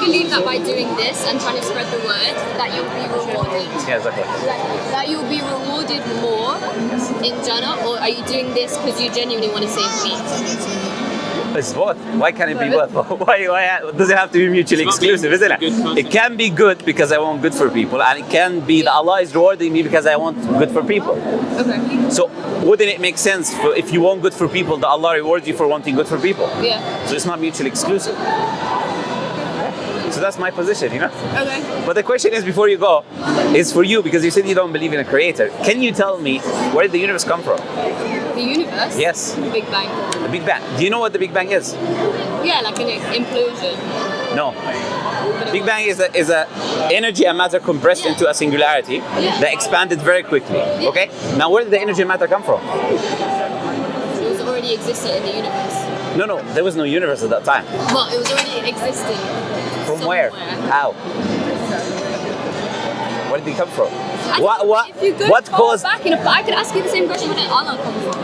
believe that by doing this and trying to spread the word, that you'll be rewarded? Yeah, exactly. That you'll be rewarded more in Jannah, or are you doing this because you genuinely want to save me? It's both. Why can't it be both? Why does it have to be mutually exclusive, isn't it? It can be good because I want good for people, and it can be that Allah is rewarding me because I want good for people. Okay. So wouldn't it make sense if you want good for people that Allah rewards you for wanting good for people? Yeah. So it's not mutually exclusive. So that's my position, you know? Okay. But the question is, before you go, is for you, because you said you don't believe in a creator. Can you tell me where did the universe come from? The universe? Yes. The Big Bang. The Big Bang. Do you know what the Big Bang is? Yeah, like an implosion. No. Big Bang is a energy and matter compressed into a singularity that expanded very quickly. Okay? Now where did the energy and matter come from? It was already existing in the universe. No, there was no universe at that time. Well, it was already existing. From where? How? Where did it come from? If you go what far caused? back in I could ask you the same question. Where did Allah come from?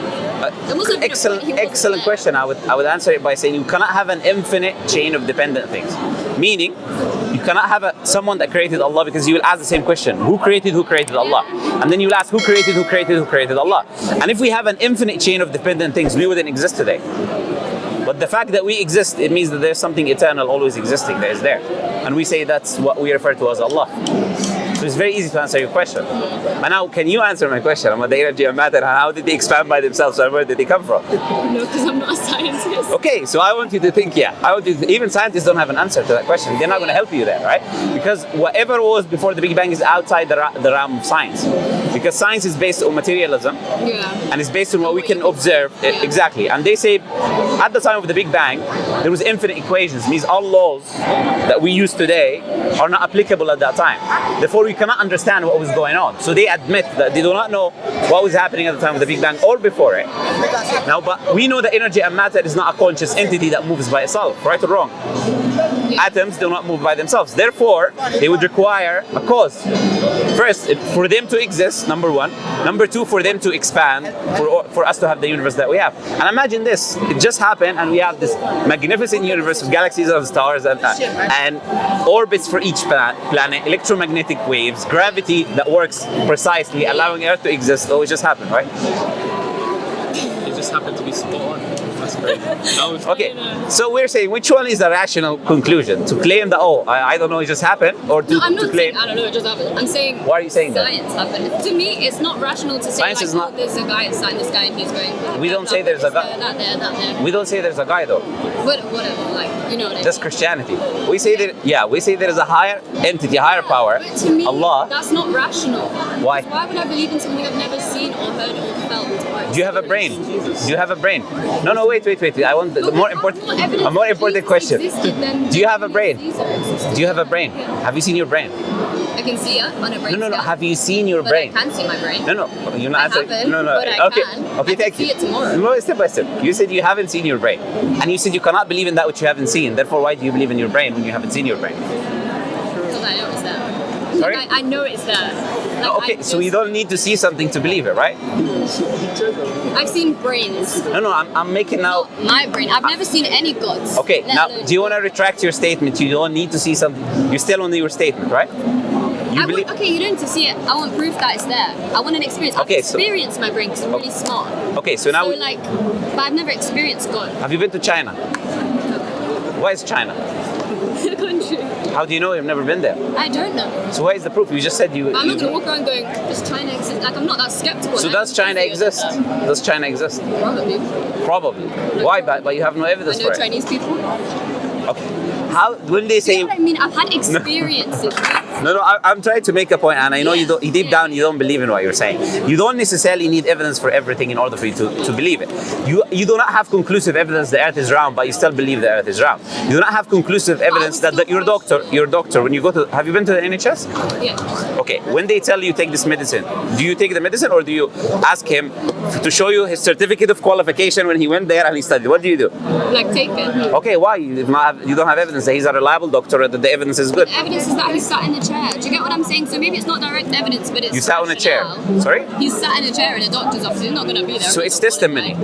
Excellent question. I would answer it by saying you cannot have an infinite chain of dependent things. Meaning, you cannot have someone that created Allah, because you will ask the same question: who created Allah? And then you will ask who created Allah? And if we have an infinite chain of dependent things, we wouldn't exist today. But the fact that we exist, it means that there's something eternal always existing that is there. And we say that's what we refer to as Allah. So it's very easy to answer your question. But now, can you answer my question about the energy and matter and how did they expand by themselves and where did they come from? No, because I'm not a scientist. Okay, so I want you to think, even scientists don't have an answer to that question. They're not going to help you there, right? Because whatever was before the Big Bang is outside the realm of science. Because science is based on materialism, and it's based on what we can observe. Exactly. And they say, at the time of the Big Bang, there was infinite equations. It means all laws that we use today are not applicable at that time. Therefore, we cannot understand what was going on. So they admit that they do not know what was happening at the time of the Big Bang or before it. Now, but we know that energy and matter is not a conscious entity that moves by itself, right or wrong? Atoms do not move by themselves. Therefore, they would require a cause. First, for them to exist, number one. Number two, for them to expand, for us to have the universe that we have. And imagine this, it just happened and we have this magnificent universe of galaxies of stars and orbits for each planet, electromagnetic waves, gravity that works precisely, allowing Earth to exist. Oh, it just happened, right? It just happened to be spot on. That's crazy. Okay, so we're saying which one is the rational conclusion? To claim that, I don't know, it just happened, or to, I'm not claim... saying I don't know, it just happened. I'm saying why are you saying science happened. To me, it's not rational to say science is not... there's a guy inside this guy and he's going... We don't say there's a guy. That there. We don't say there's a guy though. Whatever, like, you know what I mean? That's Christianity. We say that, we say there is a higher entity, a higher power. But to me, Allah. that's not rational. Why? Why would I believe in something I've never seen or heard or felt? Do you have a brain? Do you have a brain? No, wait. I want the more important question. Do you have a brain? Do you have a brain? Have you seen your brain? I can see it on a brain. No. Have you seen your brain? But I can see my brain. No. You're not answering. No. But I Okay, can. thank you. I can see it tomorrow. No, step by step. You said you haven't seen your brain, and you said you cannot believe in that which you haven't seen. Therefore, why do you believe in your brain when you haven't seen your brain? Because I know it's there. Sorry? I know it's there. Okay, so you don't need to see something to believe it, right? I've seen brains. No, I'm making now... Not my brain. I've never seen any gods. Okay, now, do you want to retract your statement? You don't need to see something. You're still on your statement, right? You don't need to see it. I want proof that it's there. I want an experience. I've experienced my brain because I'm really smart. Okay, so now... but I've never experienced God. Have you been to China? Why is China? The country. How do you know you've never been there? I don't know. So why is the proof? You just said you... But I'm not going to walk around going, does China exist? Like, I'm not that skeptical. So does China exist? Does China exist? Probably. Why? But you have no evidence for it. I know Chinese people. Okay. When they say... You know what I mean? I've had experiences. No, I'm trying to make a point, and I know you don't. Deep down, you don't believe in what you're saying. You don't necessarily need evidence for everything in order for you to believe it. You do not have conclusive evidence the Earth is round, but you still believe the Earth is round. You do not have conclusive evidence that your doctor, when you go to, have you been to the NHS? Yeah. Okay. When they tell you take this medicine, do you take the medicine or do you ask him to show you his certificate of qualification when he went there and he studied? What do you do? Like take it. Okay. Why? You don't have evidence that he's a reliable doctor or that the evidence is good. The evidence is that he sat in the chair. Do you get what I'm saying? So maybe it's not direct evidence, but it's... You sat on a chair. Sorry? He sat in a chair in a doctor's office. He's not going to be there. So it's testimony.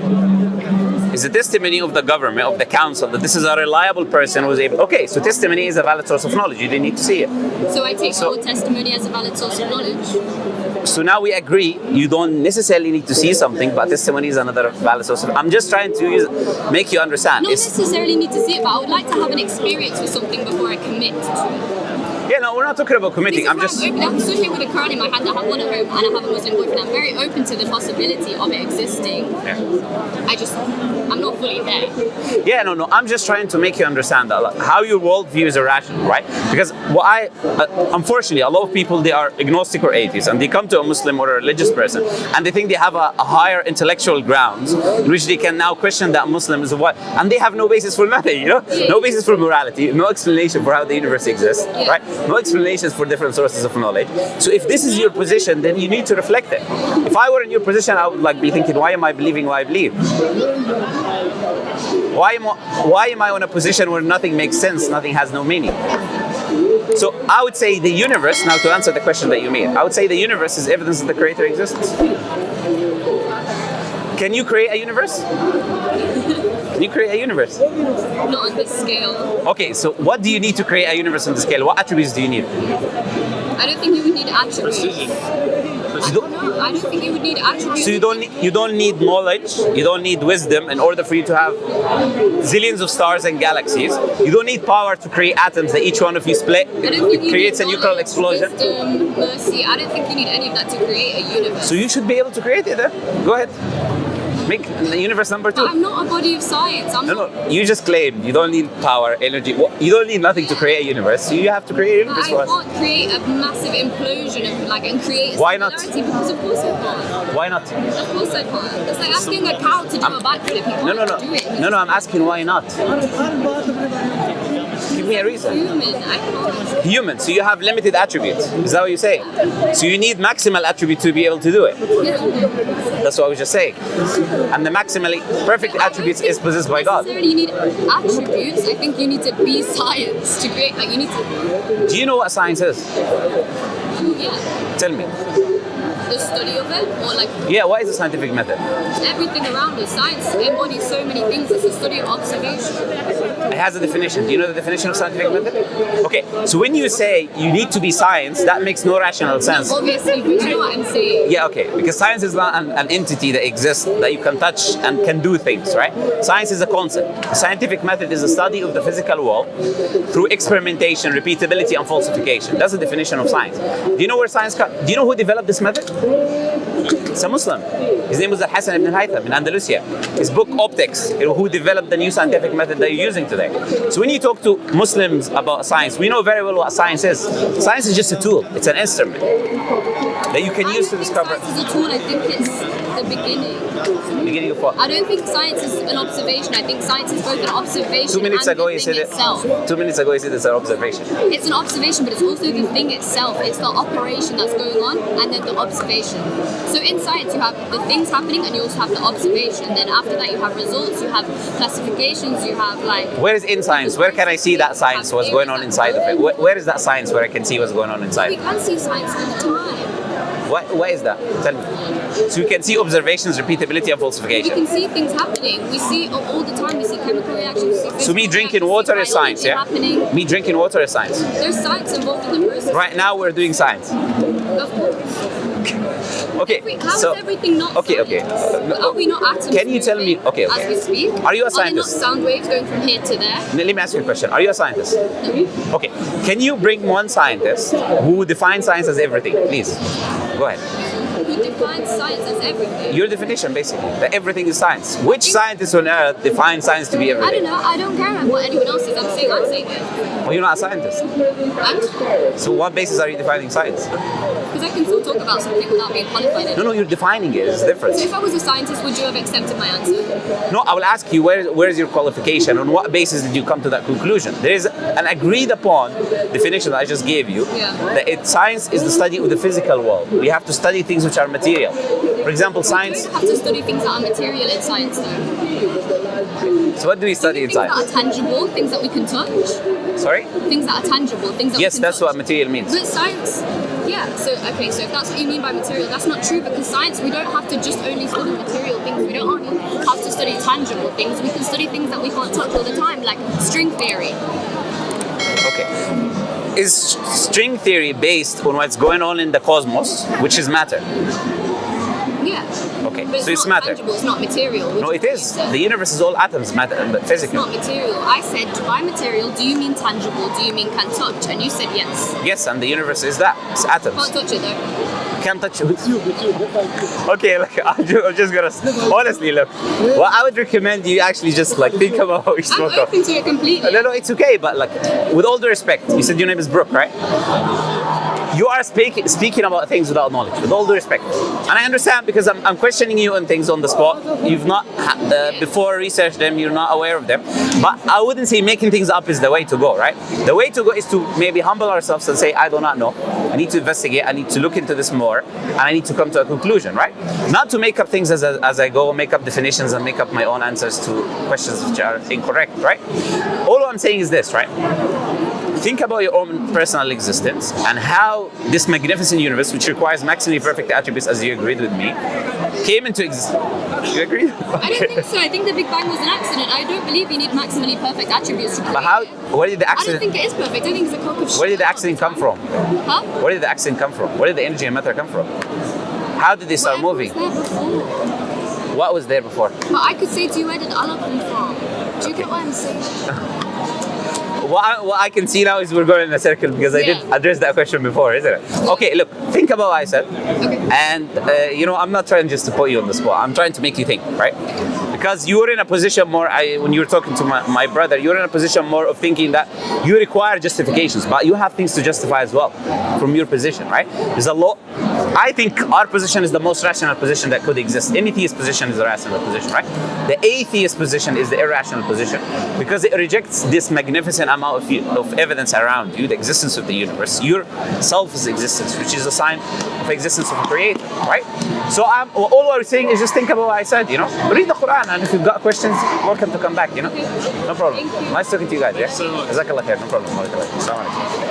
is a testimony of the government, of the council, that this is a reliable person who was able. Okay, so testimony is a valid source of knowledge. You didn't need to see it. So I take your testimony as a valid source of knowledge. So now we agree. You don't necessarily need to see something, but testimony is another valid source. I'm just trying to make you understand. Not necessarily need to see it, but I would like to have an experience with something before I commit to it. Yeah, no, we're not talking about committing. I'm just. I'm stood here with a Quran in my hand. I have one at home, and I have a Muslim boyfriend. I'm very open to the possibility of it existing. Yeah. I'm not fully there. Yeah, no. I'm just trying to make you understand that how your worldview is irrational, right? Because unfortunately, a lot of people, they are agnostic or atheists, and they come to a Muslim or a religious person, and they think they have a higher intellectual grounds in which they can now question that Muslim is what, and they have no basis for nothing, you know, no basis for morality, no explanation for how the universe exists, right? No explanations for different sources of knowledge. So if this is your position, then you need to reflect it. If I were in your position, I would be thinking, why am I believing what I believe? Why am I in a position where nothing makes sense, nothing has no meaning? So I would say the universe, now to answer the question that you made, I would say the universe is evidence that the creator exists. Can you create a universe? Can you create a universe? Not on this scale. Okay, so what do you need to create a universe on the scale? What attributes do you need? I don't think you would need attributes. I don't think you would need attributes. So you don't need knowledge, you don't need wisdom in order for you to have zillions of stars and galaxies. You don't need power to create atoms that each one of you split. It creates a nuclear explosion. Wisdom, mercy. I don't think you need any of that to create a universe. So you should be able to create it then. Go ahead. Make the universe number 2. But I'm not a body of science. No. You just claimed you don't need power, energy. You don't need nothing to create a universe. So you have to create a universe for us. I can't create a massive implosion and create a Why not? Because of course I can't. Why not? Of course I can't. It's like asking a cow to do a backflip. No, I'm asking why not. Give me a reason. I can't. Human, so you have limited attributes. Is that what you're saying? So you need maximal attribute to be able to do it. That's what I was just saying. And the maximally perfect attributes is possessed by God. Not necessarily you need attributes. I think you need to be science to create. You need to. Do you know what science is? Yeah. Tell me. The study of it, or Yeah, what is the scientific method? Everything around us. Science embodies so many things. It's the study of observation. It has a definition. Do you know the definition of scientific method? Okay, so when you say you need to be science, that makes no rational sense. Obviously, but you know what I'm saying. Yeah, okay, because science is not an entity that exists, that you can touch and can do things, right? Science is a concept. The scientific method is the study of the physical world through experimentation, repeatability, and falsification. That's the definition of science. Do you know where science comes? Do you know who developed this method? It's a Muslim. His name was Al-Hasan ibn Haytham in Andalusia. His book Optics, who developed the new scientific method that you're using today. So when you talk to Muslims about science, we know very well what science is. Science is just a tool. It's an instrument that you can use to discover. Science is a tool. I think it's the beginning. Beginning of what? I don't think science is an observation. I think science is both an observation 2 minutes and ago the you thing said itself. 2 minutes ago you said it's an observation. It's an observation, but it's also the thing itself. It's the operation that's going on, and then the observation. So in science, you have the things happening, and you also have the observation. Then after that, you have results, you have classifications, you have Where is in science? Where can I see that science? What's going on inside of it? Where is that science where I can see what's going on inside? We can see science all the time. Why is that? Tell me. So you can see observations, repeatability, and falsification. We can see things happening. We see all the time. We see chemical reactions. So me drinking water is science, yeah? Happening. Me drinking water is science. There's science involved in the process. Right now we're doing science. Of course. Okay. How is everything not science? Are we not atoms? Can you tell me? Okay. As we speak. Are you a scientist? Are there not sound waves going from here to there? Let me ask you a question. Are you a scientist? No. Okay. Can you bring one scientist who defines science as everything, please? Go ahead. Who defines science as everything? Your definition, basically, that everything is science. Which scientist on earth defines science to be everything? I don't know. I don't care what anyone else is. I'm saying it. Well, you're not a scientist. And? So what basis are you defining science? Because I can still talk about something without being qualified in it. No, you're defining it. It's different. So if I was a scientist, would you have accepted my answer? No, I will ask you, where is your qualification? On what basis did you come to that conclusion? There is an agreed upon definition that I just gave you. Yeah. That science is the study of the physical world. We have to study things which are material. For example, science... We don't have to study things that are material in science, though. So what do we study in science? Things that are tangible, things that we can touch. Sorry? Things that are tangible, things that we can Yes, that's touch. what material means. But science... Yeah, so if that's what you mean by material, that's not true, because science, we don't have to just only study material things. We don't only have to study tangible things. We can study things that we can't touch all the time, like string theory. Okay. Is string theory based on what's going on in the cosmos, which is matter? Yeah. Okay, But it's so it's not matter. tangible, it's not material. No, it is. The universe is all atoms, matter, but It's physical. not material. I said, by material, do you mean tangible? Do you mean can touch? And you said yes. Yes, and the universe is that. It's atoms. Can't touch it though. Can't touch it. Okay, look, I'm just gonna, honestly, look, what I would recommend you actually just like think about what you I'm spoke of. open to it completely. No, it's okay, but like, with all due respect, you said your name is Brooke, right? You are speaking about things without knowledge, with all due respect. And I understand, because I'm questioning you on things on the spot. You've not before researched them, you're not aware of them. But I wouldn't say making things up is the way to go, right? The way to go is to maybe humble ourselves and say, I do not know. I need to investigate, I need to look into this more, and I need to come to a conclusion, right? Not to make up things as I go, make up definitions and make up my own answers to questions which are incorrect, right? All I'm saying is this, right? Think about your own personal existence and how this magnificent universe, which requires maximally perfect attributes, as you agreed with me, came into existence. You agree? I don't think so. I think the Big Bang was an accident. I don't believe you need maximally perfect attributes to create But how? it. Where did the I don't accident? think it is perfect. I think it's a cock of shit. Where did the accident come from? Huh? Where did the accident come from? Where did the energy and matter come from? How did they start Whatever moving? was there before. What was there before? But I could say to you, where did Allah come from? Do you get what I'm saying? What I can see now is we're going in a circle, because I did Yeah. address that question before, isn't it? Okay, look, think about what I said. Okay. And, I'm not trying just to put you on the spot. I'm trying to make you think, right? Because you were in a position more, when you were talking to my brother, you were in a position more of thinking that you require justifications, but you have things to justify as well from your position, right? There's a lot. I think our position is the most rational position that could exist. Any theist position is a rational position, right? The atheist position is the irrational position, because it rejects this magnificent amount of evidence around you, the existence of the universe, your self's existence, which is a sign of existence of a creator, right? So all I'm saying is just think about what I said, read the Quran, and if you've got questions, welcome to come back, No problem. Thank you. Nice talking to you guys, yeah? so much. Jazakallah khair, no problem. Assalamu alaikum.